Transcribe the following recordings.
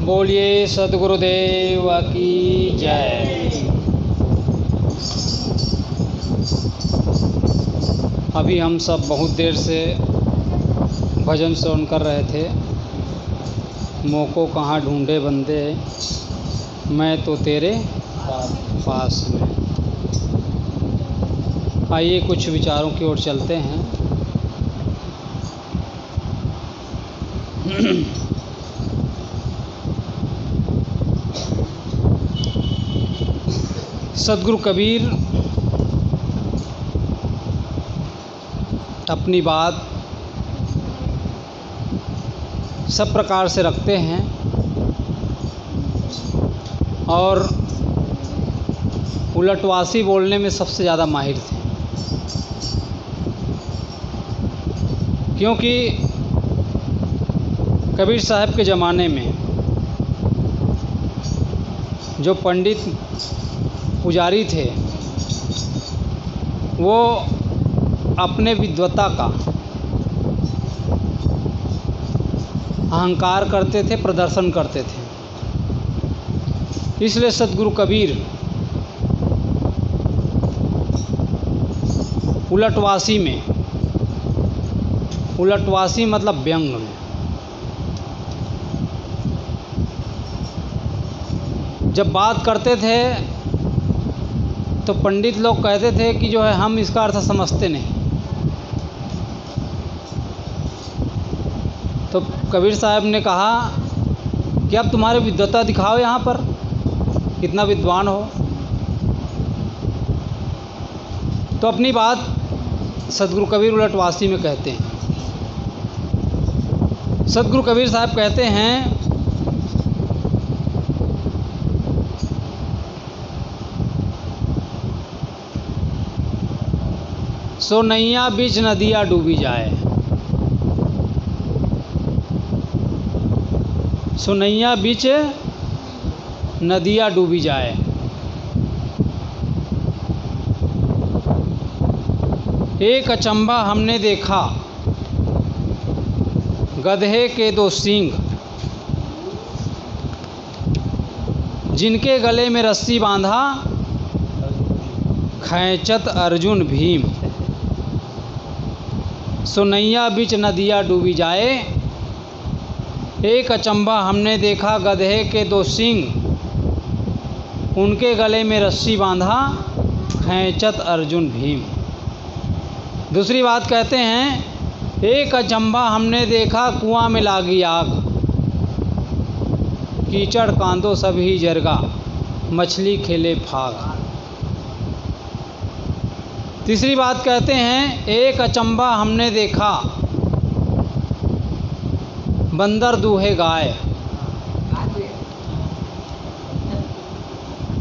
बोलिए सद्गुरुदेव की जय। अभी हम सब बहुत देर से भजन श्रवण कर रहे थे। मोको कहाँ ढूंढे बंदे, मैं तो तेरे पास में। आइए कुछ विचारों की ओर चलते हैं। सद्गुरु कबीर अपनी बात सब प्रकार से रखते हैं और उलटवासी बोलने में सबसे ज़्यादा माहिर थे, क्योंकि कबीर साहब के ज़माने में जो पंडित पुजारी थे वो अपने विद्वता का अहंकार करते थे, प्रदर्शन करते थे। इसलिए सद्गुरु कबीर उलटवासी मतलब व्यंग में जब बात करते थे तो पंडित लोग कहते थे कि जो है हम इसका अर्थ समझते नहीं। तो कबीर साहब ने कहा कि अब तुम्हारे विद्वता दिखाओ, यहाँ पर कितना विद्वान हो। तो अपनी बात सद्गुरु कबीर उलटवासी में कहते हैं। सद्गुरु कबीर साहब कहते हैं, सो नैया बीच नदिया डूबी जाए, सो नैया बीच नदिया डूबी जाए। एक अचंभा हमने देखा, गधे के दो सींग, जिनके गले में रस्सी बांधा, खैंचत अर्जुन भीम। सो नैया बीच नदिया डूबी जाए, एक अचंभा हमने देखा, गधे के दो सींग, उनके गले में रस्सी बांधा, खैंचत अर्जुन भीम। दूसरी बात कहते हैं, एक अचंभा हमने देखा, कुआं में लागी आग, कीचड़ कांदो सभी जरगा, मछली खेले फाग। तीसरी बात कहते हैं, एक अचंभा हमने देखा, बंदर दूहे गाय,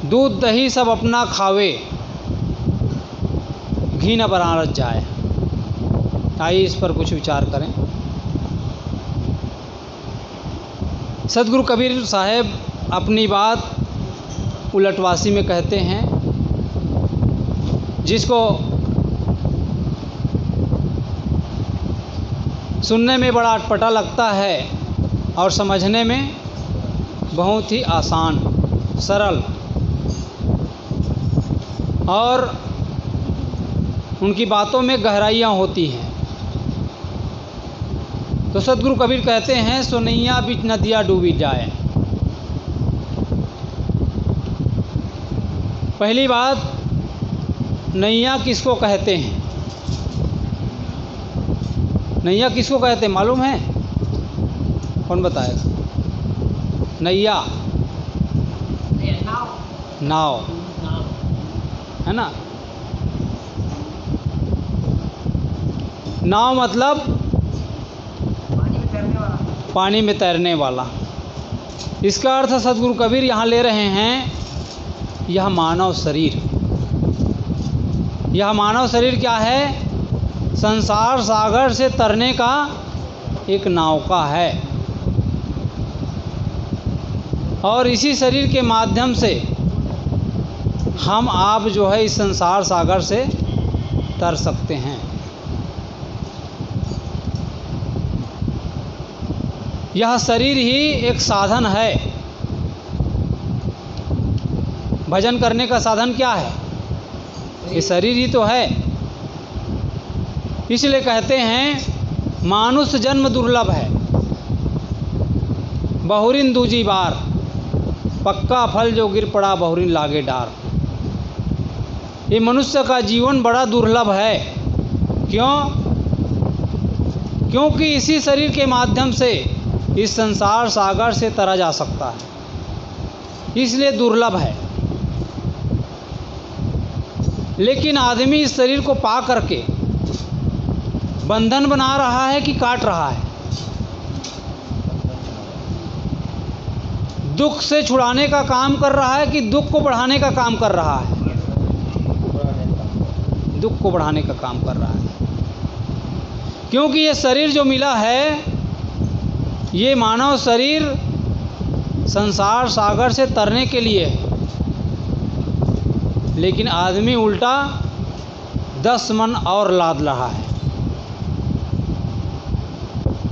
दूध दही सब अपना खावे, घी न बरारत जाए। आइए इस पर कुछ विचार करें। सद्गुरु कबीर साहब अपनी बात उलटवासी में कहते हैं, जिसको सुनने में बड़ा अटपटा लगता है और समझने में बहुत ही आसान, सरल, और उनकी बातों में गहराइयाँ होती हैं। तो सद्गुरु कबीर कहते हैं, सो नैया बीच नदिया डूबी जाए। पहली बात, नैया किसको कहते हैं? नैया किसको कहते हैं मालूम है? कौन बताएगा? नैया नाव है ना। नाव मतलब पानी में तैरने वाला। इसका अर्थ सद्गुरु कबीर यहाँ ले रहे हैं, यह मानव शरीर। यह मानव शरीर क्या है? संसार सागर से तरने का एक नौका है, और इसी शरीर के माध्यम से हम आप जो है इस संसार सागर से तर सकते हैं। यह शरीर ही एक साधन है भजन करने का साधन क्या है? ये शरीर ही तो है। इसलिए कहते हैं मानुष जन्म दुर्लभ है, बहुरिन दूजी बार, पक्का फल जो गिर पड़ा बहुरिन लागे डार। ये मनुष्य का जीवन बड़ा दुर्लभ है। क्यों? क्योंकि इसी शरीर के माध्यम से इस संसार सागर से तरा जा सकता है, इसलिए दुर्लभ है। लेकिन आदमी इस शरीर को पा करके बंधन बना रहा है कि काट रहा है? दुख से छुड़ाने का काम कर रहा है कि दुख को बढ़ाने का काम कर रहा है? दुख को बढ़ाने का काम कर रहा है। क्योंकि ये शरीर जो मिला है, ये मानव शरीर संसार सागर से तरने के लिए है। लेकिन आदमी उल्टा 10 मन और लाद रहा है,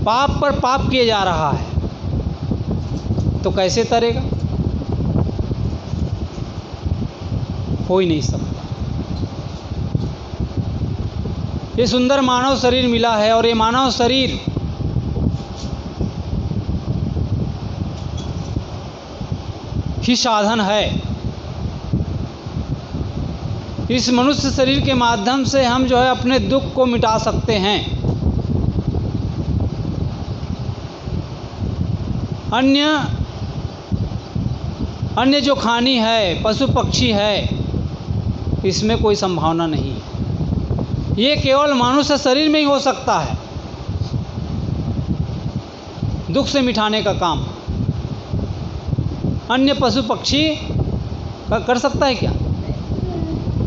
पाप पर पाप किए जा रहा है, तो कैसे तरेगा? हो ही नहीं सकता। ये सुंदर मानव शरीर मिला है और ये मानव शरीर ही साधन है। इस मनुष्य शरीर के माध्यम से हम जो है अपने दुख को मिटा सकते हैं। अन्य जो खानी है, पशु पक्षी है, इसमें कोई संभावना नहीं है। ये केवल मनुष्य शरीर में ही हो सकता है दुख से मिटाने का काम। अन्य पशु पक्षी कर सकता है क्या?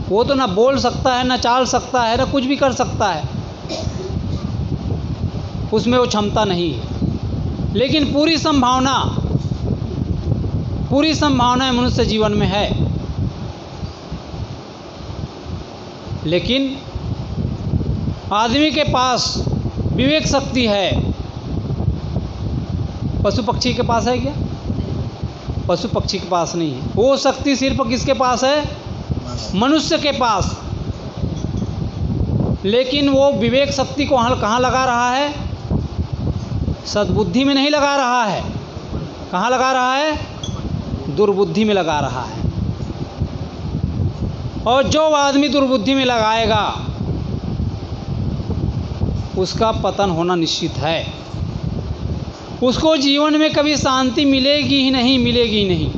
वो तो ना बोल सकता है, ना चाल सकता है, ना कुछ भी कर सकता है, उसमें वो क्षमता नहीं है। लेकिन पूरी संभावना मनुष्य जीवन में है। लेकिन आदमी के पास विवेक शक्ति है, पशु पक्षी के पास है क्या? पशु पक्षी के पास नहीं है। वो शक्ति सिर्फ किसके पास है? मनुष्य के पास। लेकिन वो विवेक शक्ति को कहाँ लगा रहा है? सद्बुद्धि में नहीं लगा रहा है। कहाँ लगा रहा है? दुर्बुद्धि में लगा रहा है। और जो आदमी दुर्बुद्धि में लगाएगा उसका पतन होना निश्चित है। उसको जीवन में कभी शांति मिलेगी ही नहीं।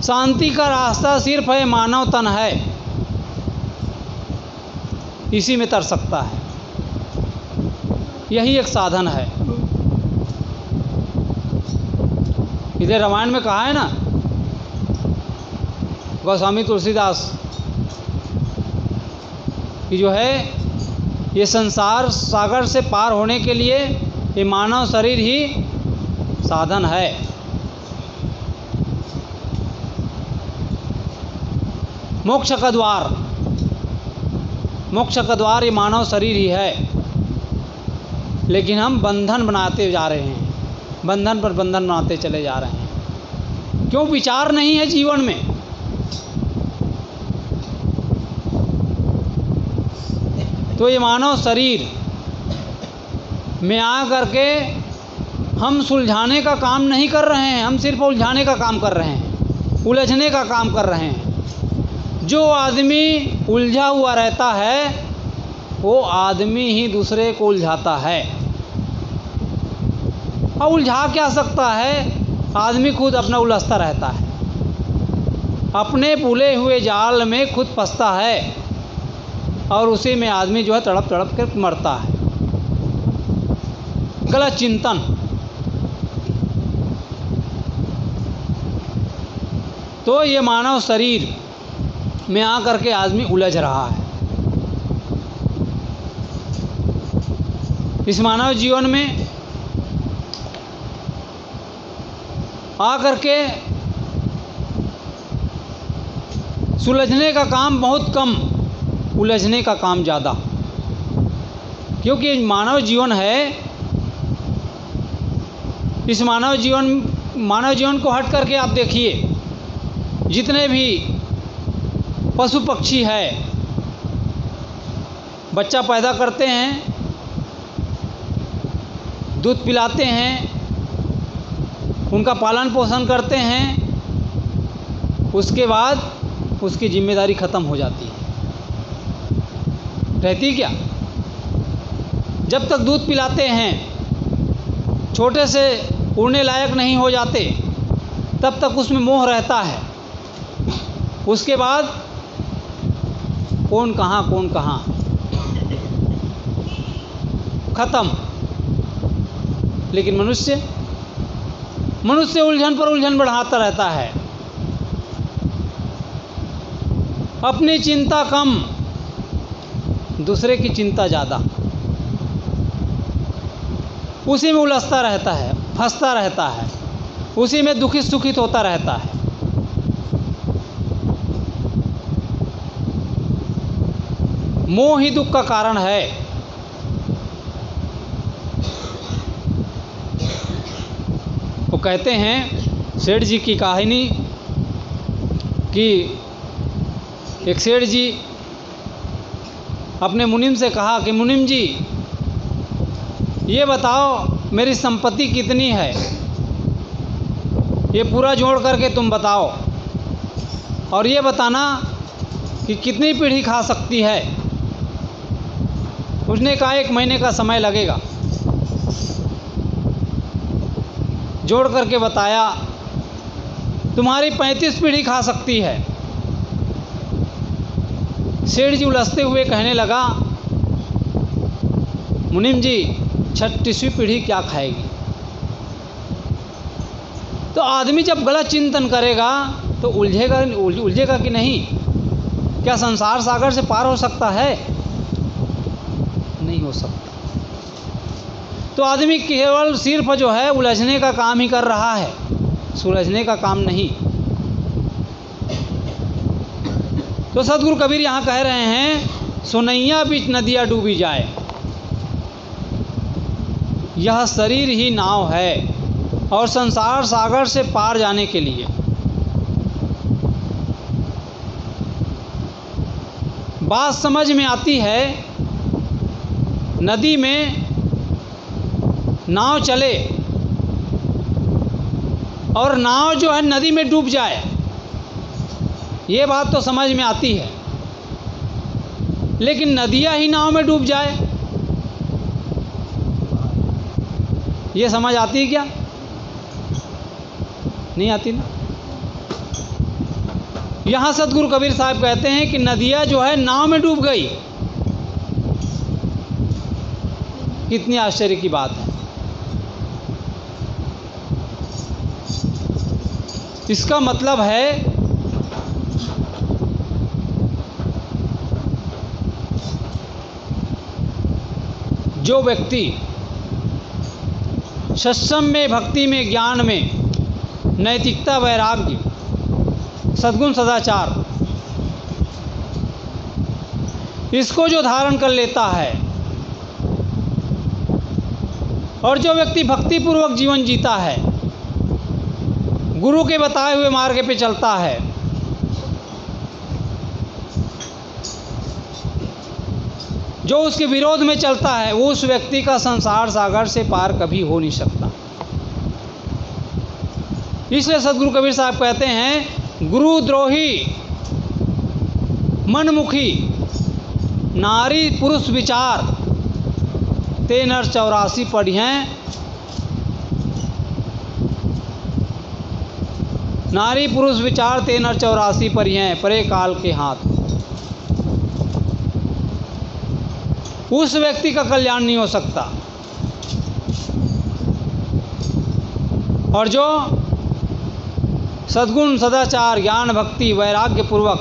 शांति का रास्ता सिर्फ है मानव तन है, इसी में तर सकता है। यही एक साधन है। इधर रामायण में कहा है ना, गोस्वामी तुलसीदास कि जो है ये संसार सागर से पार होने के लिए ये मानव शरीर ही साधन है। मोक्ष का द्वार ये मानव शरीर ही है। लेकिन हम बंधन बनाते जा रहे हैं, बंधन पर बंधन बनाते चले जा रहे हैं। क्यों? विचार नहीं है जीवन में। तो ये मानव शरीर में आ करके हम सुलझाने का काम नहीं कर रहे हैं, हम सिर्फ उलझाने का काम कर रहे हैं, उलझने का काम कर रहे हैं। जो आदमी उलझा हुआ रहता है वो आदमी ही दूसरे को उलझाता है। और उलझा क्या सकता है? आदमी खुद अपना उलझता रहता है, अपने बुले हुए जाल में खुद फंसता है और उसी में आदमी जो है तड़प तड़प कर मरता है। गलत चिंतन। तो ये मानव शरीर में आकर के आदमी उलझ रहा है। इस मानव जीवन में आकर के सुलझने का काम बहुत कम, उलझने का काम ज़्यादा। क्योंकि मानव जीवन है, इस मानव जीवन को हट करके आप देखिए जितने भी पशु पक्षी है बच्चा पैदा करते हैं, दूध पिलाते हैं, उनका पालन पोषण करते हैं, उसके बाद उसकी जिम्मेदारी ख़त्म हो जाती है। रहती क्या? जब तक दूध पिलाते हैं, छोटे से उड़ने लायक नहीं हो जाते, तब तक उसमें मोह रहता है। उसके बाद कौन कहाँ ख़त्म। लेकिन मनुष्य उलझन पर उलझन बढ़ाता रहता है। अपनी चिंता कम, दूसरे की चिंता ज़्यादा। उसी में उलझता रहता है, फंसता रहता है, उसी में दुखित सुखित होता रहता है। मोह ही दुख का कारण है। वो कहते हैं सेठ जी की कहानी कि एक सेठ जी अपने मुनीम से कहा कि मुनीम जी, ये बताओ मेरी संपत्ति कितनी है, ये पूरा जोड़ करके तुम बताओ, और ये बताना कि कितनी पीढ़ी खा सकती है। उसने कहा 1 महीने का समय लगेगा। जोड़ करके बताया तुम्हारी 35 पीढ़ी खा सकती है। सेठ जी उलझते हुए कहने लगा, मुनीम जी 36वीं पीढ़ी क्या खाएगी? तो आदमी जब गलत चिंतन करेगा तो उलझेगा कि नहीं? क्या संसार सागर से पार हो सकता है? नहीं हो सकता। तो आदमी केवल सिर्फ जो है उलझने का काम ही कर रहा है, सुलझने का काम नहीं। तो सदगुरु कबीर यहाँ कह रहे हैं, सुनैया बीच नदियाँ डूबी जाए, यह शरीर ही नाव है और संसार सागर से पार जाने के लिए बात समझ में आती है। नदी में नाव चले और नाव जो है नदी में डूब जाए, ये बात तो समझ में आती है। लेकिन नदियाँ ही नाव में डूब जाए, ये समझ आती है क्या? नहीं आती ना। यहाँ सदगुरु कबीर साहब कहते हैं कि नदियाँ जो है नाव में डूब गई। कितनी आश्चर्य की बात है। इसका मतलब है जो व्यक्ति सत्संग में, भक्ति में, ज्ञान में, नैतिकता, वैराग्य, सद्गुण, सदाचार, इसको जो धारण कर लेता है और जो व्यक्ति भक्तिपूर्वक जीवन जीता है, गुरु के बताए हुए मार्ग पे चलता है, जो उसके विरोध में चलता है, वो उस व्यक्ति का संसार सागर से पार कभी हो नहीं सकता। इसलिए सदगुरु कबीर साहब कहते हैं, गुरुद्रोही मनमुखी नारी पुरुष विचार ते नर 84 पढ़िएं। नारी पुरुष विचार ते नर 84 पढ़िएं, परे काल के हाथ। उस व्यक्ति का कल्याण नहीं हो सकता। और जो सद्गुण, सदाचार, ज्ञान, भक्ति, वैराग्य पूर्वक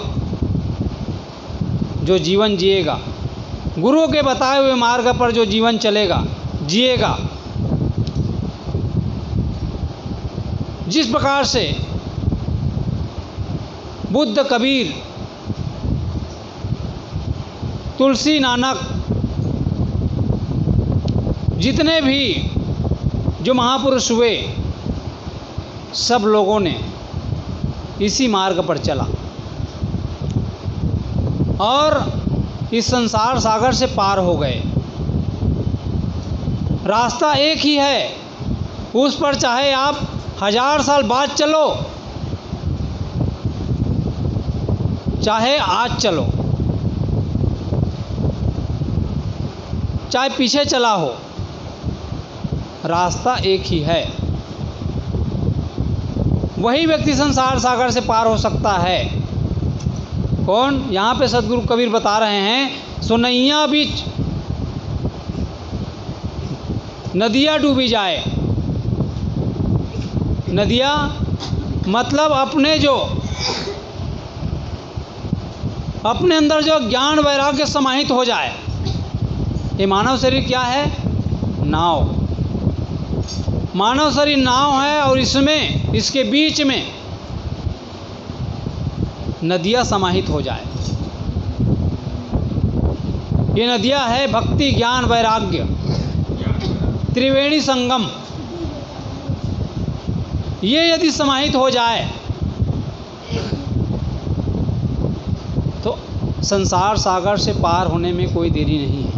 जो जीवन जिएगा, गुरु के बताए हुए मार्ग पर जो जीवन चलेगा, जिएगा, जिस प्रकार से बुद्ध, कबीर, तुलसी, नानक, जितने भी जो महापुरुष हुए, सब लोगों ने इसी मार्ग पर चला और इस संसार सागर से पार हो गए। रास्ता एक ही है, उस पर चाहे आप 1000 साल बाद चलो, चाहे आज चलो, चाहे पीछे चला हो, रास्ता एक ही है। वही व्यक्ति संसार सागर से पार हो सकता है। कौन? यहाँ पे सदगुरु कबीर बता रहे हैं, सोनैया बीच नदियाँ डूबी जाए। नदियाँ मतलब अपने अंदर जो ज्ञान वैराग्य समाहित हो जाए। ये मानव शरीर क्या है? नाव। मानव शरीर नाव है और इसके बीच में नदियाँ समाहित हो जाए। ये नदियाँ है भक्ति, ज्ञान, वैराग्य, त्रिवेणी संगम। ये यदि समाहित हो जाए तो संसार सागर से पार होने में कोई देरी नहीं है।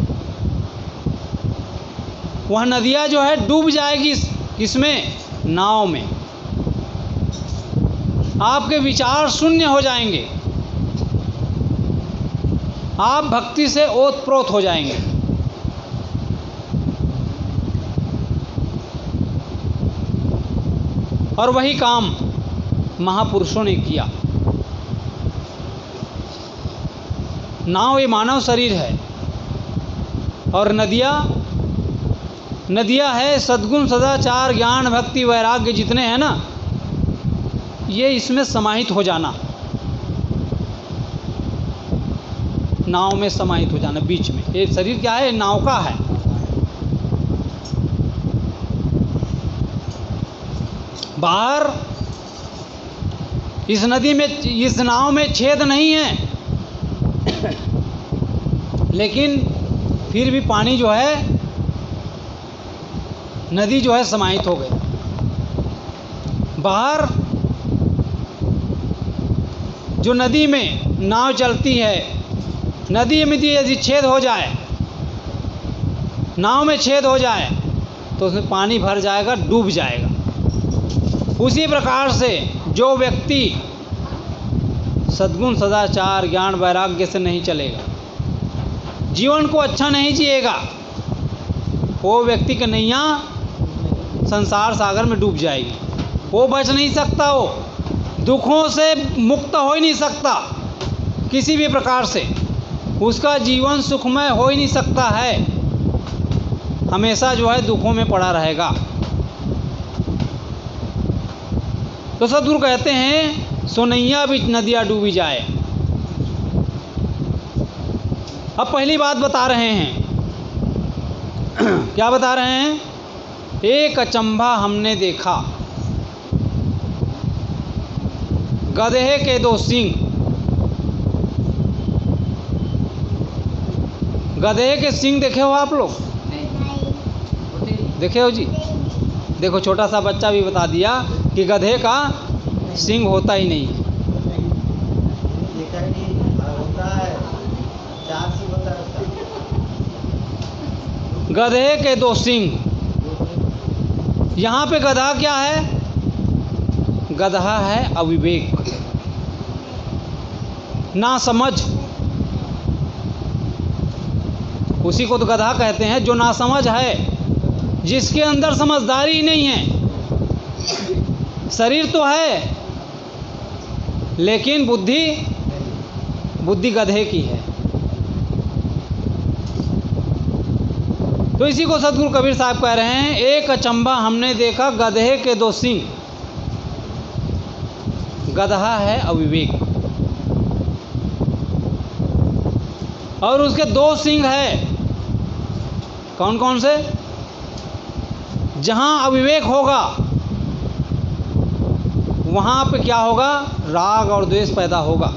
वह नदियाँ जो है डूब जाएगी किसमें? नाव में। आपके विचार शून्य हो जाएंगे, आप भक्ति से ओतप्रोत हो जाएंगे। और वही काम महापुरुषों ने किया। नाव ये मानव शरीर है और नदियाँ है सद्गुण, सदाचार, ज्ञान, भक्ति, वैराग्य जितने हैं ना, ये इसमें समाहित हो जाना, नाव में समाहित हो जाना बीच में। ये शरीर क्या है? नाव का है। बाहर इस नाव में छेद नहीं है, लेकिन फिर भी पानी जो है, नदी जो है समाहित हो गई। बाहर जो नदी में नाव चलती है, नदी में यदि छेद हो जाए, नाव में छेद हो जाए तो उसमें पानी भर जाएगा, डूब जाएगा। उसी प्रकार से जो व्यक्ति सद्गुण, सदाचार, ज्ञान, वैराग्य से नहीं चलेगा, जीवन को अच्छा नहीं जिएगा, वो व्यक्ति की नैया संसार सागर में डूब जाएगी। वो बच नहीं सकता, वो दुखों से मुक्त हो ही नहीं सकता किसी भी प्रकार से। उसका जीवन सुखमय हो ही नहीं सकता है, हमेशा जो है दुखों में पड़ा रहेगा। तो सद्गुरु कहते हैं, सोनैया बीच नदियाँ डूबी जाए। अब पहली बात बता रहे हैं। क्या बता रहे हैं? एक अचंभा हमने देखा, गधे के 2 सींग। गधे के सींग देखे हो आप लोग? देखे हो जी? देखो, छोटा सा बच्चा भी बता दिया कि गधे का सींग होता ही नहीं है। गधे के 2 सींग। यहाँ पे गधा क्या है? गधा है अविवेक, ना समझ। उसी को तो गधा कहते हैं, जो ना समझ है, जिसके अंदर समझदारी ही नहीं है। शरीर तो है लेकिन बुद्धि गधे की है। तो इसी को सद्गुरु कबीर साहब कह रहे हैं, एक अचंभा हमने देखा, गधे के 2 सींग। गधा है अविवेक और उसके 2 सींग है। कौन कौन से? जहाँ अविवेक होगा वहाँ पे क्या होगा? राग और द्वेष पैदा होगा।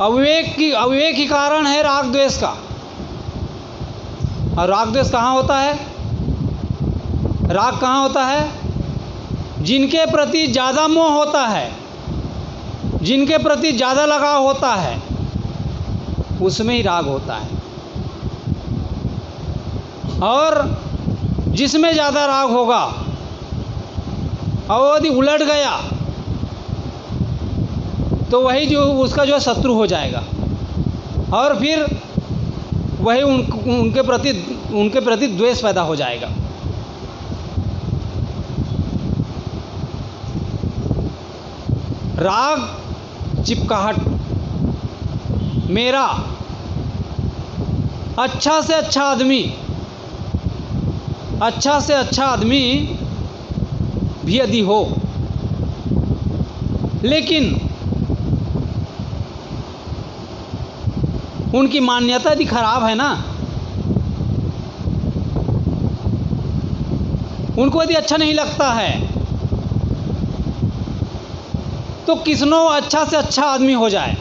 अविवेक ही कारण है राग द्वेष का। और राग द्वेष कहाँ होता है? राग कहाँ होता है? जिनके प्रति ज़्यादा मोह होता है, जिनके प्रति ज़्यादा लगाव होता है, उसमें ही राग होता है। और जिसमें ज़्यादा राग होगा और यदि उलट गया तो वही जो उसका जो शत्रु हो जाएगा और फिर वही उनके प्रति द्वेष पैदा हो जाएगा। राग चिपकाहट, मेरा अच्छा से अच्छा आदमी भी यदि हो, लेकिन उनकी मान्यता यदि खराब है ना, उनको यदि अच्छा नहीं लगता है, तो किसनो अच्छा से अच्छा आदमी हो जाए,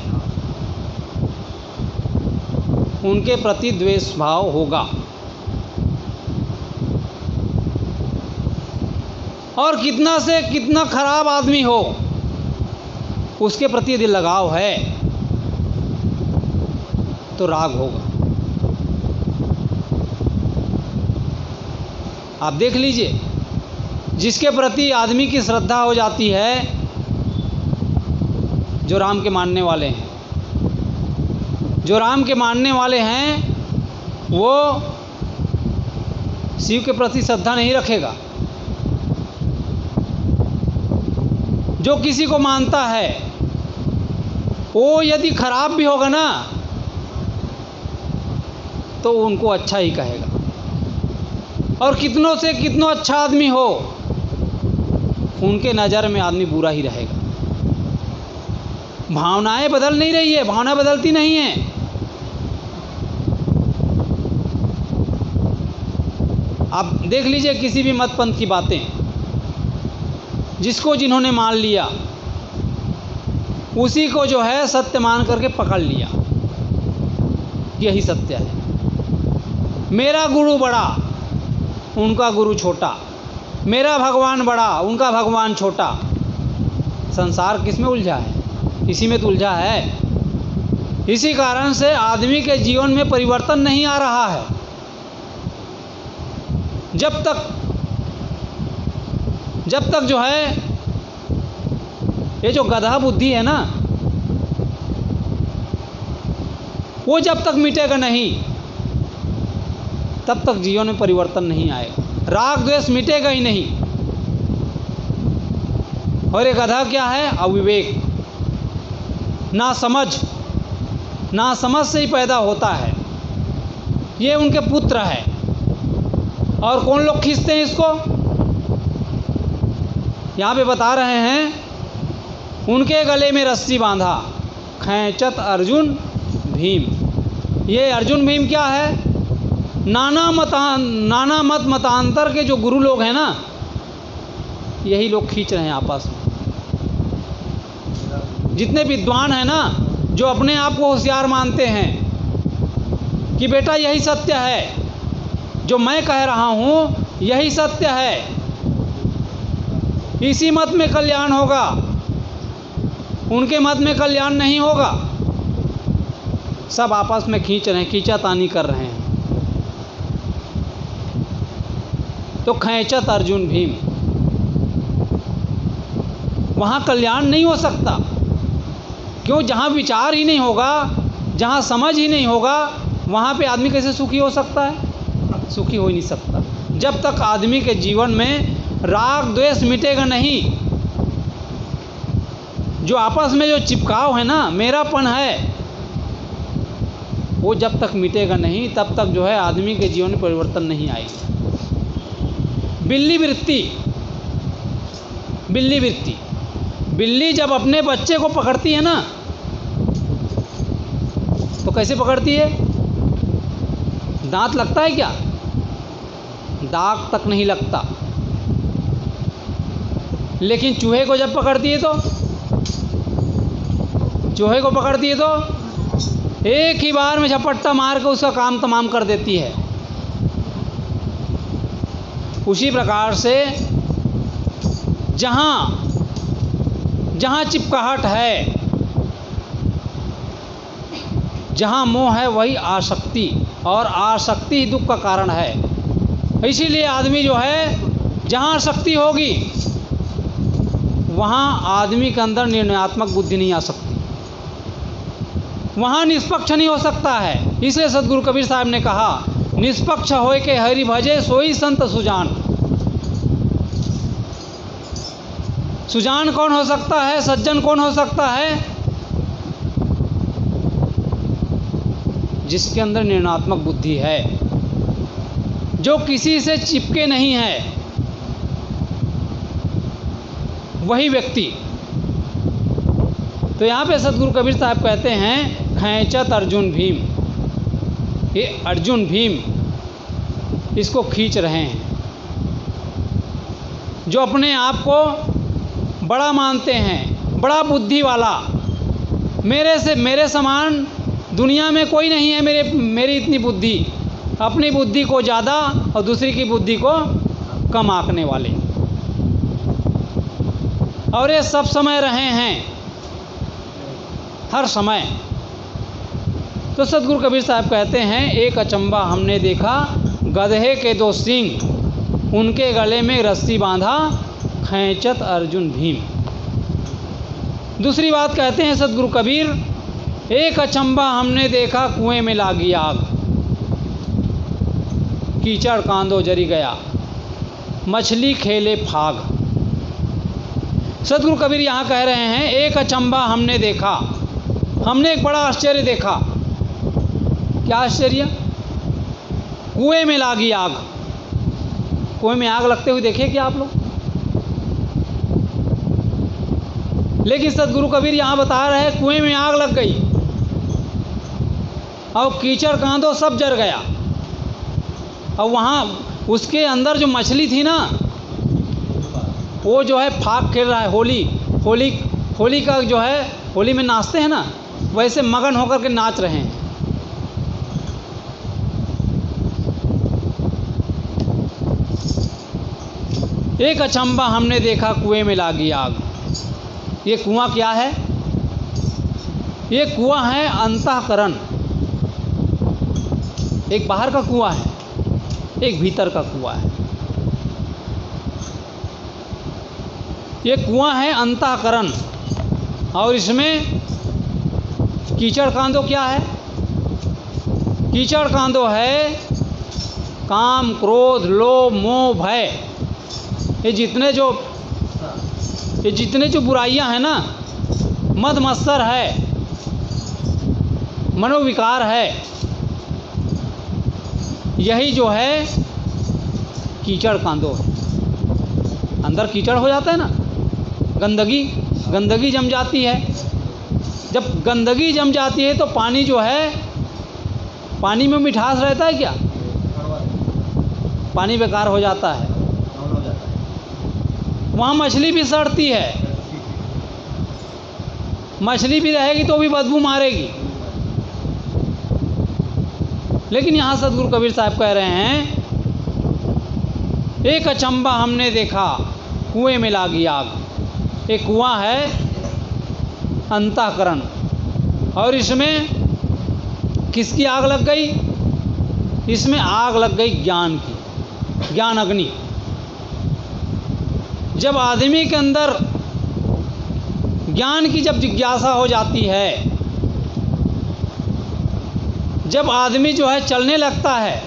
उनके प्रति द्वेष भाव होगा। और कितना से कितना खराब आदमी हो, उसके प्रति यदि लगाव है तो राग होगा। आप देख लीजिए, जिसके प्रति आदमी की श्रद्धा हो जाती है, जो राम के मानने वाले हैं, जो राम के मानने वाले हैं, वो शिव के प्रति श्रद्धा नहीं रखेगा। जो किसी को मानता है, वो यदि खराब भी होगा ना, तो उनको अच्छा ही कहेगा। और कितनों से कितनों अच्छा आदमी हो, उनके नज़र में आदमी बुरा ही रहेगा। भावनाएं बदल नहीं रही है, भावना बदलती नहीं है। आप देख लीजिए किसी भी मत पंथ की बातें, जिसको जिन्होंने मान लिया, उसी को जो है सत्य मान करके पकड़ लिया, यही सत्य है। मेरा गुरु बड़ा, उनका गुरु छोटा, मेरा भगवान बड़ा, उनका भगवान छोटा। संसार किस में उलझा है? इसी में तो उलझा है। इसी कारण से आदमी के जीवन में परिवर्तन नहीं आ रहा है। जब तक जो है ये जो गधा बुद्धि है ना, वो जब तक मिटेगा नहीं, तब तक जीवन में परिवर्तन नहीं आएगा। राग द्वेष मिटेगा ही नहीं। और ये गधा क्या है? अविवेक, ना समझ से ही पैदा होता है। ये उनके पुत्र है। और कौन लोग खींचते हैं इसको? यहाँ पे बता रहे हैं, उनके गले में रस्सी बांधा, खैंचत अर्जुन भीम। ये अर्जुन भीम क्या है? नाना मत मतांतर के जो गुरु लोग हैं ना, यही लोग खींच रहे हैं आपस में। जितने विद्वान हैं ना, जो अपने आप को होशियार मानते हैं कि बेटा यही सत्य है, जो मैं कह रहा हूँ यही सत्य है, इसी मत में कल्याण होगा, उनके मत में कल्याण नहीं होगा, सब आपस में खींच रहे हैं, खींचातानी कर रहे हैं। तो खैंचत अर्जुन भीम, वहाँ कल्याण नहीं हो सकता। क्यों? जहाँ विचार ही नहीं होगा, जहाँ समझ ही नहीं होगा, वहाँ पे आदमी कैसे सुखी हो सकता है? सुखी हो ही नहीं सकता। जब तक आदमी के जीवन में राग द्वेष मिटेगा नहीं, जो आपस में जो चिपकाव है ना, मेरापन है, वो जब तक मिटेगा नहीं, तब तक जो है आदमी के जीवन में परिवर्तन नहीं आएगा। बिल्ली वृत्ति, बिल्ली जब अपने बच्चे को पकड़ती है ना, तो कैसे पकड़ती है? दांत लगता है क्या? दाग तक नहीं लगता। लेकिन चूहे को जब पकड़ती है तो एक ही बार में झपट्टा मार के उसका काम तमाम कर देती है। उसी प्रकार से जहाँ जहाँ चिपकाहट है, जहाँ मोह है वही आसक्ति, और आसक्ति ही दुख का कारण है। इसीलिए आदमी जो है जहाँ आसक्ति होगी वहाँ आदमी के अंदर निर्णयात्मक बुद्धि नहीं आ सकती, वहाँ निष्पक्ष नहीं हो सकता है। इसलिए सदगुरु कबीर साहब ने कहा, निष्पक्ष होय के हरि भजे सोई संत सुजान। सुजान कौन हो सकता है, सज्जन कौन हो सकता है? जिसके अंदर निर्णयात्मक बुद्धि है, जो किसी से चिपके नहीं है, वही व्यक्ति। तो यहाँ पे सदगुरु कबीर साहब कहते हैं, खैंचत अर्जुन भीम। ये अर्जुन भीम इसको खींच रहे हैं, जो अपने आप को बड़ा मानते हैं, बड़ा बुद्धि वाला, मेरे समान दुनिया में कोई नहीं है, मेरी इतनी बुद्धि, अपनी बुद्धि को ज़्यादा और दूसरी की बुद्धि को कम आंकने वाले। और ये सब समय रहे हैं, हर समय। तो सदगुरु कबीर साहब कहते हैं, एक अचंबा हमने देखा, गधे के 2 सींग, उनके गले में रस्सी बांधा, खैंचत अर्जुन भीम। दूसरी बात कहते हैं सदगुरु कबीर, एक अचंबा हमने देखा, कुएं में लागी आग, कीचड़ कांदो जरी गया, मछली खेले फाग। सदगुरु कबीर यहाँ कह रहे हैं, एक अचंबा हमने देखा, हमने एक बड़ा आश्चर्य देखा। क्या आश्चर्य? कुएं में लागी आग। कुएं में आग लगते हुए देखे क्या आप लोग? लेकिन सदगुरु कबीर यहाँ बता रहे हैं, कुएं में आग लग गई और कीचड़ कांदो सब जर गया। और वहाँ उसके अंदर जो मछली थी ना, वो जो है फाग खेल रहा है, होली का जो है, होली में नाचते हैं ना, वैसे मगन होकर के नाच रहे हैं। एक अचंबा हमने देखा, कुएं में लागी आग। ये कुआं क्या है? ये कुआं है अंतःकरण। एक बाहर का कुआं है, एक भीतर का कुआं है। ये कुआं है अंतःकरण, और इसमें कीचड़ कांदो क्या है? कीचड़ कांदो है काम, क्रोध, लोभ, मोह, भय। ये जितने जो बुराइयां हैं ना, मद मत्सर है, मनोविकार है, यही जो है कीचड़ कांदो है। अंदर कीचड़ हो जाता है ना, गंदगी जम जाती है। जब गंदगी जम जाती है तो पानी जो है, पानी में मिठास रहता है क्या? पानी बेकार हो जाता है। वहाँ मछली भी सड़ती है, मछली भी रहेगी तो भी बदबू मारेगी। लेकिन यहाँ सदगुरु कबीर साहब कह रहे हैं, एक अचंबा हमने देखा, कुएं में लागी आग। एक कुआं है अंतःकरण, और इसमें किसकी आग लग गई? इसमें आग लग गई ज्ञान की, ज्ञान अग्नि। जब आदमी के अंदर ज्ञान की जब जिज्ञासा हो जाती है, जब आदमी जो है चलने लगता है,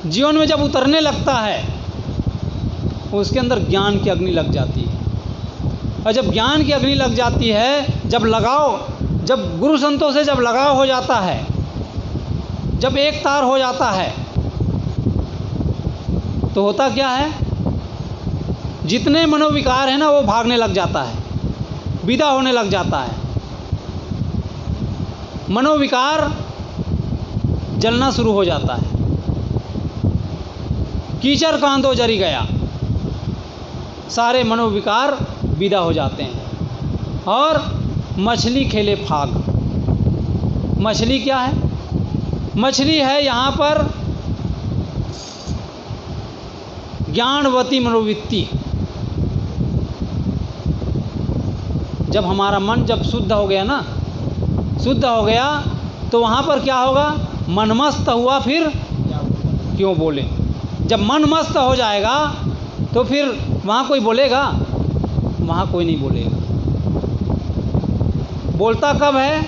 जीवन में जब उतरने लगता है, उसके अंदर ज्ञान की अग्नि लग जाती है। और जब ज्ञान की अग्नि लग जाती है, जब गुरु संतों से जब लगाव हो जाता है, जब एक तार हो जाता है, तो होता क्या है? जितने मनोविकार है ना, वो भागने लग जाता है, विदा होने लग जाता है। मनोविकार जलना शुरू हो जाता है। कीचड़ कांदो जरी गया, सारे मनोविकार विदा हो जाते हैं। और मछली खेले फाग। मछली क्या है? मछली है यहाँ पर ज्ञानवती मनोवृत्ति, जब हमारा मन जब शुद्ध हो गया ना, शुद्ध हो गया तो वहाँ पर क्या होगा, मन मस्त हुआ फिर क्यों बोले। जब मन मस्त हो जाएगा तो फिर वहाँ कोई बोलेगा, वहाँ कोई नहीं बोलेगा। बोलता कब है,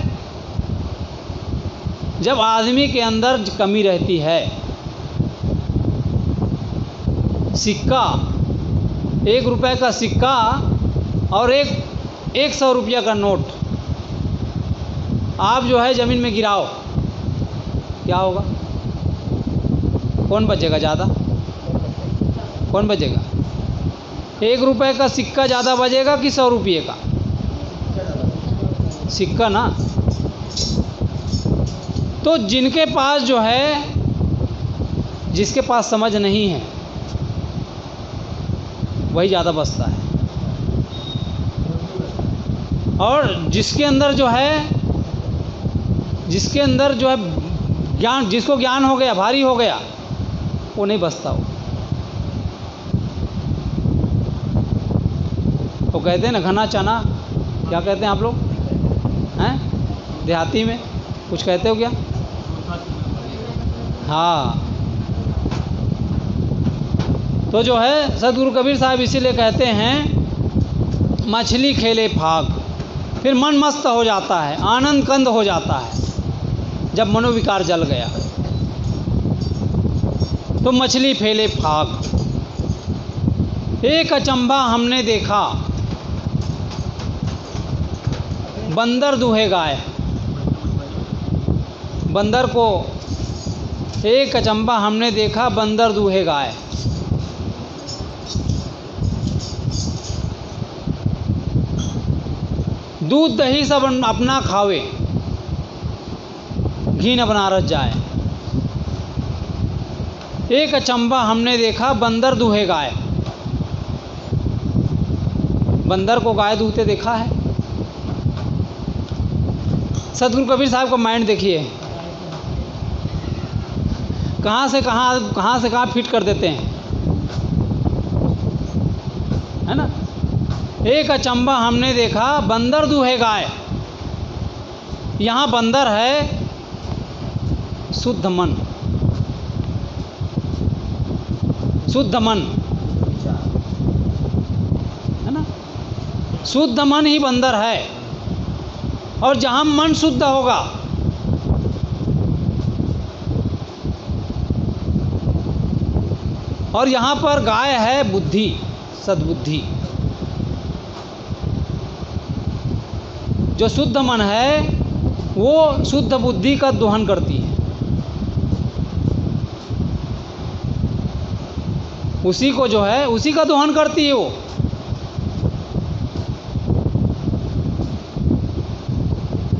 जब आदमी के अंदर कमी रहती है। सिक्का, 1 रुपए का सिक्का और 100 रुपया का नोट आप जो है ज़मीन में गिराओ, क्या होगा, कौन बचेगा ज़्यादा, कौन बचेगा? 1 रुपए का सिक्का ज़्यादा बचेगा कि 100 रुपये का सिक्का ना। तो जिनके पास जो है, जिसके पास समझ नहीं है वही ज़्यादा बचता है, और जिसके अंदर जो है, जिसके अंदर जो है ज्ञान, जिसको ज्ञान हो गया, भारी हो गया, वो नहीं बचता। वो कहते हैं ना घना चना, क्या कहते हैं आप लोग हैं देहाती में, कुछ कहते हो क्या? हाँ, तो जो है सदगुरु कबीर साहब इसीलिए कहते हैं मछली खेले फाग, फिर मन मस्त हो जाता है, आनंद कंद हो जाता है। जब मनोविकार जल गया तो मछली फेले फाग, एक अचंभा हमने देखा, बंदर दूहे गाय। बंदर को, एक अचंभा हमने देखा, बंदर दूहे गाय। दूध दही सब अपना खावे, घी न बनारस जाए। एक अचंभा हमने देखा, बंदर दूहे गाय। बंदर को गाय दूहते देखा है। सदगुरु कबीर साहब का माइंड देखिए, कहाँ से कहाँ फिट कर देते हैं, है ना। एक अचंभा हमने देखा, बंदर दूहे गाय। यहाँ बंदर है शुद्ध मन, शुद्ध मन, है ना। शुद्ध मन ही बंदर है। और जहाँ मन शुद्ध होगा, और यहाँ पर गाय है बुद्धि, सद्बुद्धि। जो शुद्ध मन है वो शुद्ध बुद्धि का दोहन करती है, उसी को जो है उसी का दोहन करती है वो।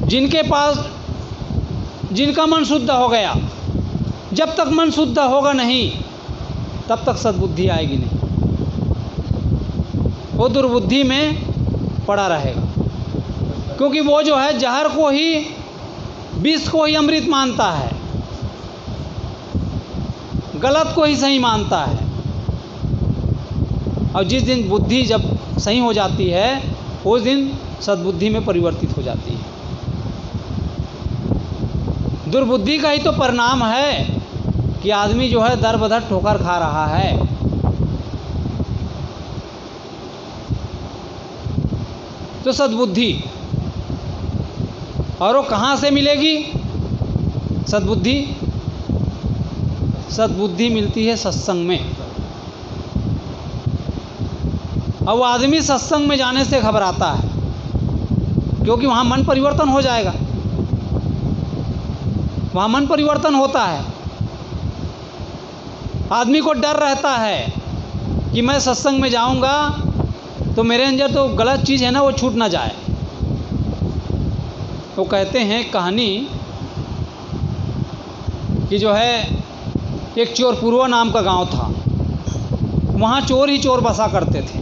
जिनके पास, जिनका मन शुद्ध हो गया, जब तक मन शुद्ध होगा नहीं तब तक सद्बुद्धि आएगी नहीं, वो दुर्बुद्धि में पड़ा रहेगा। क्योंकि वो जो है जहर को ही, विष को ही अमृत मानता है, गलत को ही सही मानता है। और जिस दिन बुद्धि जब सही हो जाती है उस दिन सद्बुद्धि में परिवर्तित हो जाती है। दुर्बुद्धि का ही तो परिणाम है कि आदमी जो है दर बदर ठोकर खा रहा है। तो सद्बुद्धि, और वो कहाँ से मिलेगी सद्बुद्धि? सद्बुद्धि मिलती है सत्संग में। और वो आदमी सत्संग में जाने से घबराता है, क्योंकि वहाँ मन परिवर्तन हो जाएगा, वहाँ मन परिवर्तन होता है। आदमी को डर रहता है कि मैं सत्संग में जाऊँगा तो मेरे अंदर तो गलत चीज़ है ना, वो छूट ना जाए। वो कहते हैं कहानी कि जो है एक चोरपुरवा नाम का गांव था, वहाँ चोर ही चोर बसा करते थे।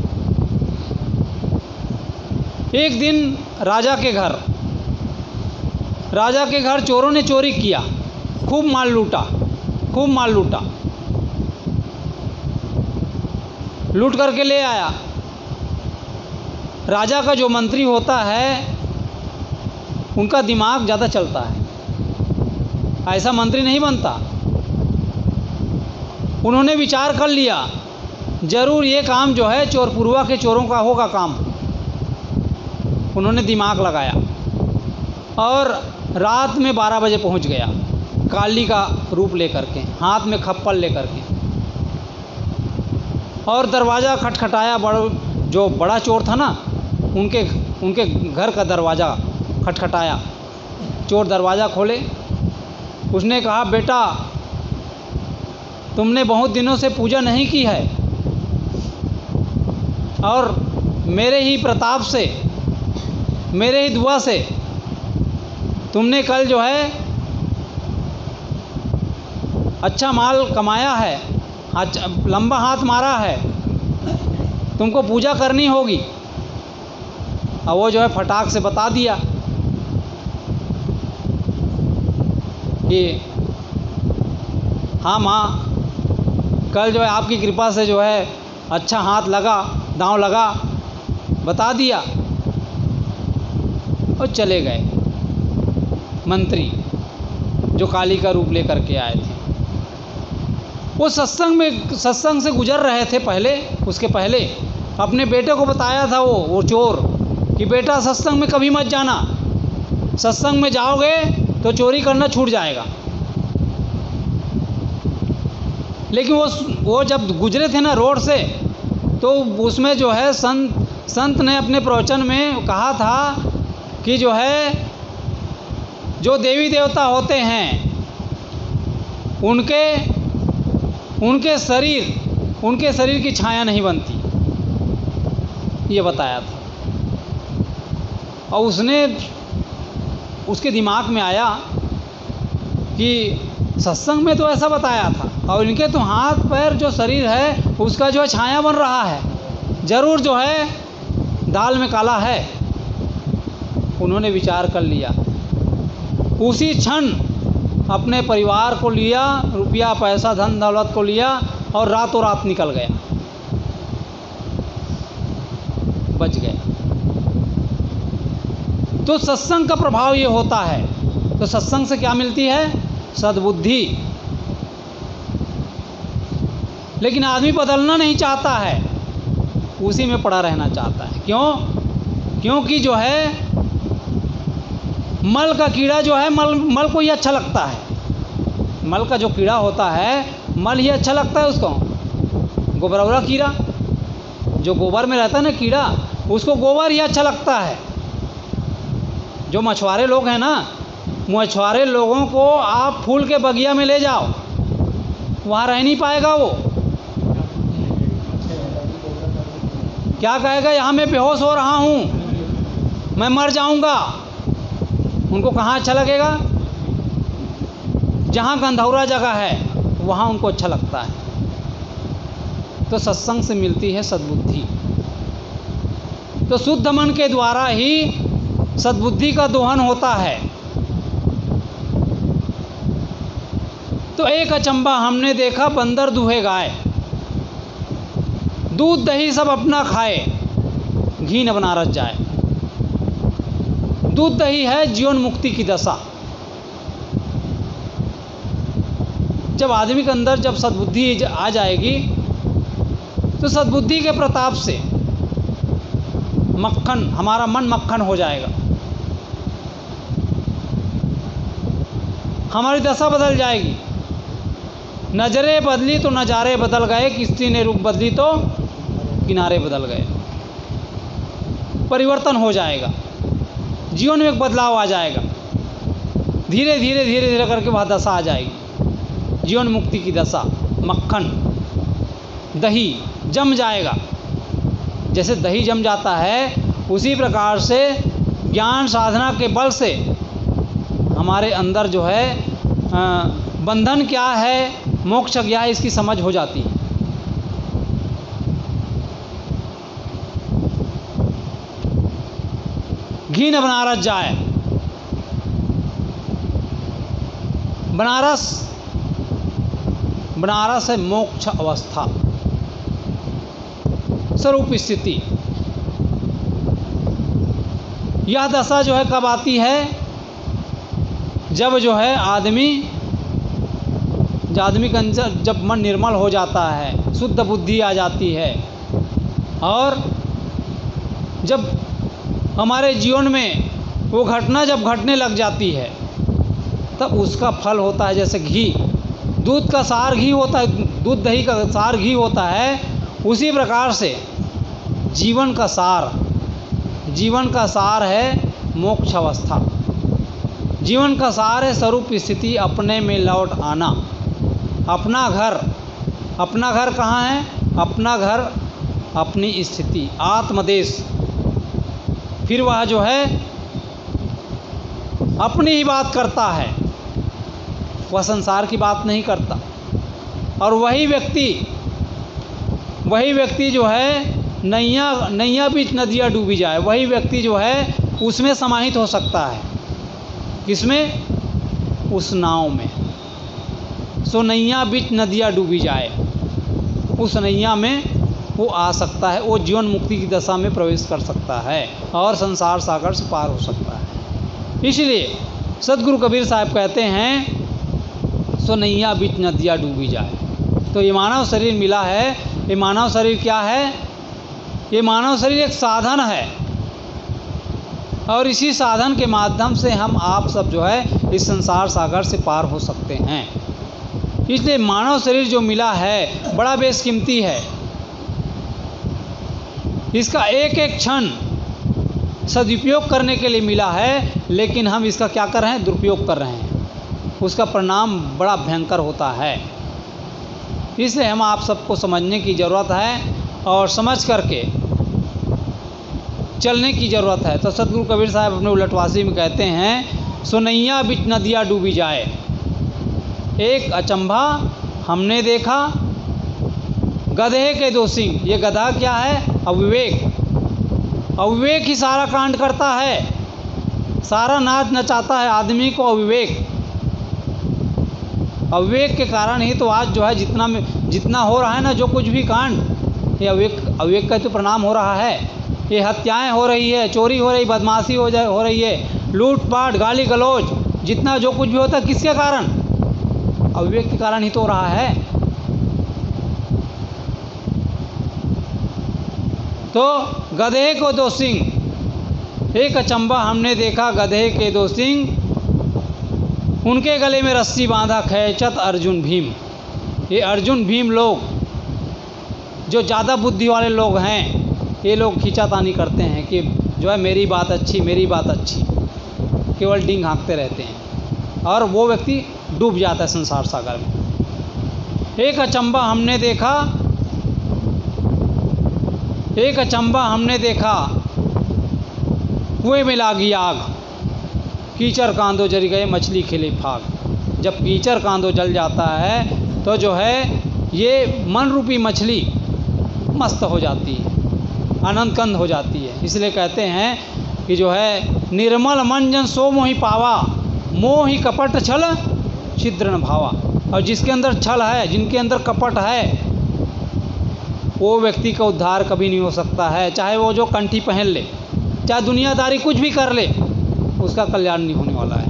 एक दिन राजा के घर चोरों ने चोरी किया, खूब माल लूटा, खूब माल लूटा, लूट करके ले आया। राजा का जो मंत्री होता है उनका दिमाग ज़्यादा चलता है, ऐसा मंत्री नहीं बनता। उन्होंने विचार कर लिया जरूर ये काम जो है चोरपुरवा के चोरों का होगा काम। उन्होंने दिमाग लगाया और रात में 12 बजे पहुंच गया, काली का रूप लेकर के, हाथ में खप्पल लेकर के, और दरवाज़ा खटखटाया। जो बड़ा चोर था ना, उनके घर का दरवाज़ा खटखटाया। चोर दरवाज़ा खोले। उसने कहा, बेटा तुमने बहुत दिनों से पूजा नहीं की है और मेरे ही प्रताप से, मेरे ही दुआ से तुमने कल जो है अच्छा माल कमाया है, अच्छा लंबा हाथ मारा है, तुमको पूजा करनी होगी। और वो जो है फटाक से बता दिया कि हाँ माँ, कल जो है आपकी कृपा से जो है अच्छा हाथ लगा, दांव लगा, बता दिया। और चले गए मंत्री जो काली का रूप लेकर के आए थे। वो सत्संग से गुजर रहे थे पहले, उसके पहले अपने बेटे को बताया था वो चोर कि बेटा सत्संग में कभी मत जाना, सत्संग में जाओगे तो चोरी करना छूट जाएगा। लेकिन वो जब गुजरे थे ना रोड से, तो उसमें जो है संत ने अपने प्रवचन में कहा था कि जो है जो देवी देवता होते हैं उनके शरीर की छाया नहीं बनती, ये बताया था। और उसके दिमाग में आया कि सत्संग में तो ऐसा बताया था और इनके तो हाथ पैर जो शरीर है उसका जो है छाया बन रहा है, ज़रूर जो है दाल में काला है। उन्होंने विचार कर लिया। उसी क्षण अपने परिवार को लिया, रुपया पैसा धन दौलत को लिया और रातों रात निकल गया, बच गया। तो सत्संग का प्रभाव ये होता है। तो सत्संग से क्या मिलती है? सद्बुद्धि। लेकिन आदमी बदलना नहीं चाहता है, उसी में पड़ा रहना चाहता है। क्यों? क्योंकि जो है मल का कीड़ा जो है, मल को ही अच्छा लगता है। मल का जो कीड़ा होता है, मल ही अच्छा लगता है उसको। गोबरौरा कीड़ा जो गोबर में रहता है ना कीड़ा, उसको गोबर ही अच्छा लगता है। जो मछुआरे लोग हैं ना, मछुआरे लोगों को आप फूल के बगिया में ले जाओ, वहाँ रह नहीं पाएगा। वो क्या कहेगा, यहाँ मैं बेहोश हो रहा हूँ, मैं मर जाऊँगा। उनको कहाँ अच्छा लगेगा? जहाँ गंधौरा जगह है वहाँ उनको अच्छा लगता है। तो सत्संग से मिलती है सद्बुद्धि। तो शुद्ध मन के द्वारा ही सद्बुद्धि का दोहन होता है। तो एक अचंबा हमने देखा, बंदर दूहे गाय, दूध दही सब अपना खाए, घी न बनारस जाए। दूध दही है जीवन मुक्ति की दशा। जब आदमी के अंदर जब सद्बुद्धि आ जाएगी, तो सद्बुद्धि के प्रताप से मक्खन, हमारा मन मक्खन हो जाएगा, हमारी दशा बदल जाएगी। नजरें बदली तो नज़ारे बदल गए, किश्ती ने रुख बदली तो किनारे बदल गए। परिवर्तन हो जाएगा, जीवन में एक बदलाव आ जाएगा। धीरे धीरे धीरे धीरे करके वह दशा आ जाएगी, जीवन मुक्ति की दशा। मक्खन दही जम जाएगा। जैसे दही जम जाता है, उसी प्रकार से ज्ञान साधना के बल से हमारे अंदर जो है बंधन क्या है, मोक्ष क्या है, इसकी समझ हो जाती है। घी न बनारस जाए। बनारस है मोक्ष अवस्था, स्वरूप स्थिति। यह दशा जो है कब आती है? जब जो है आदमी के अंदर जब मन निर्मल हो जाता है, शुद्ध बुद्धि आ जाती है, और जब हमारे जीवन में वो घटना जब घटने लग जाती है, तब उसका फल होता है जैसे घी। दूध का सार घी होता है, दूध दही का सार घी होता है, उसी प्रकार से जीवन का सार है मोक्ष अवस्था। जीवन का सार है स्वरूप स्थिति, अपने में लौट आना। अपना घर कहाँ है? अपना घर अपनी स्थिति, आत्मदेश। फिर वह जो है अपनी ही बात करता है, वह संसार की बात नहीं करता। और वही व्यक्ति जो है नैया बीच नदियाँ डूबी जाए, वही व्यक्ति जो है उसमें समाहित हो सकता है। किसमें? उस नाव में। सो नैया बीच नदियाँ डूबी जाए, उस नैया में वो आ सकता है, वो जीवन मुक्ति की दशा में प्रवेश कर सकता है और संसार सागर से पार हो सकता है। इसलिए सदगुरु कबीर साहब कहते हैं सो नैया बीच नदियाँ डूबी जाए। तो ये मानव शरीर मिला है, ये मानव शरीर क्या है? ये मानव शरीर एक साधन है, और इसी साधन के माध्यम से हम आप सब जो है इस संसार सागर से पार हो सकते हैं। इसलिए मानव शरीर जो मिला है बड़ा बेशकीमती है। इसका एक एक क्षण सदुपयोग करने के लिए मिला है, लेकिन हम इसका क्या कर रहे हैं? दुरुपयोग कर रहे हैं। उसका परिणाम बड़ा भयंकर होता है। इसलिए हम आप सबको समझने की ज़रूरत है और समझ करके चलने की ज़रूरत है। तो सदगुरु कबीर साहब अपने उलटवासी में कहते हैं सो नैया बीच नदियाँ डूबी जाए, एक अचंभा हमने देखा, गधे के दो सिंग। ये गधा क्या है? अविवेक ही सारा कांड करता है, सारा नाच नचाता है आदमी को। अविवेक के कारण ही तो आज जो है जितना हो रहा है ना, जो कुछ भी कांड, ये अविवेक का तो परिणाम हो रहा है। ये हत्याएं हो रही है, चोरी हो रही, बदमाशी हो रही है, लूटपाट, गाली गलौज, जितना जो कुछ भी होता है किसके कारण? अविवेक के कारण ही तो हो रहा है। तो गधे को दो सिंग, एक अचंबा हमने देखा, गधे के दो सिंग, उनके गले में रस्सी बांधा, खैचत अर्जुन भीम। ये अर्जुन भीम लोग जो ज़्यादा बुद्धि वाले लोग हैं, ये लोग खींचातानी करते हैं कि जो है मेरी बात अच्छी, केवल डींग हाँकते रहते हैं, और वो व्यक्ति डूब जाता है संसार सागर में। एक अचंबा हमने देखा, कुएं में लागी आग, कीचड़ कांदो जल गए, मछली खिले फाग। जब कीचड़ कांदो जल जाता है तो जो है ये मन रूपी मछली मस्त हो जाती है, आनंद कंद हो जाती है। इसलिए कहते हैं कि जो है निर्मल मन जन सो मोहि पावा, मोहि कपट छल छिद्र न भावा। और जिसके अंदर छल है, जिनके अंदर कपट है, वो व्यक्ति का उद्धार कभी नहीं हो सकता है। चाहे वो जो कंठी पहन ले, चाहे दुनियादारी कुछ भी कर ले, उसका कल्याण नहीं होने वाला है।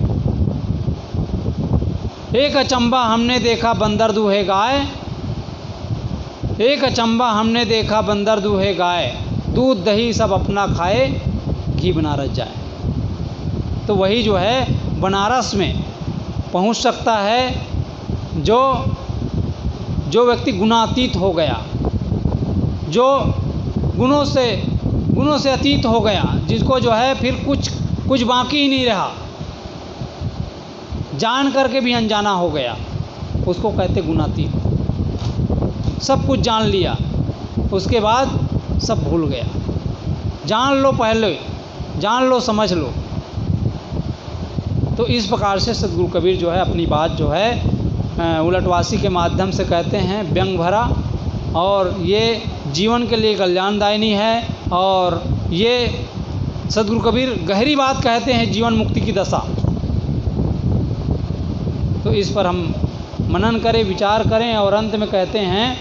एक अचंबा हमने देखा, बंदर दूहे गाय, एक अचंबा हमने देखा, बंदर दूहे गाय, दूध दही सब अपना खाए, घी बनारस जाए। तो वही जो है बनारस में पहुंच सकता है जो व्यक्ति गुणातीत हो गया, जो गुणों से अतीत हो गया, जिसको जो है फिर कुछ बाकी ही नहीं रहा, जान करके भी अनजाना हो गया, उसको कहते गुणातीत। सब कुछ जान लिया, उसके बाद सब भूल गया। जान लो पहले, जान लो, समझ लो। तो इस प्रकार से सदगुरु कबीर जो है अपनी बात जो है उलटवासी के माध्यम से कहते हैं, व्यंग भरा, और ये जीवन के लिए कल्याणदायिनी है। और ये सदगुरु कबीर गहरी बात कहते हैं, जीवन मुक्ति की दशा। तो इस पर हम मनन करें, विचार करें, और अंत में कहते हैं,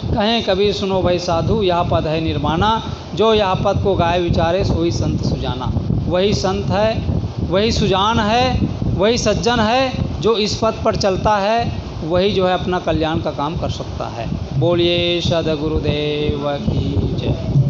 कहें कबीर सुनो भाई साधु, यह पद है निर्माना, जो यह पद को गाए विचारे सोई संत सुजाना। वही संत है, वही सुजान है, वही सज्जन है। जो इस पथ पर चलता है वही जो है अपना कल्याण का काम कर सकता है। बोलिए सद्गुरुदेव की जय।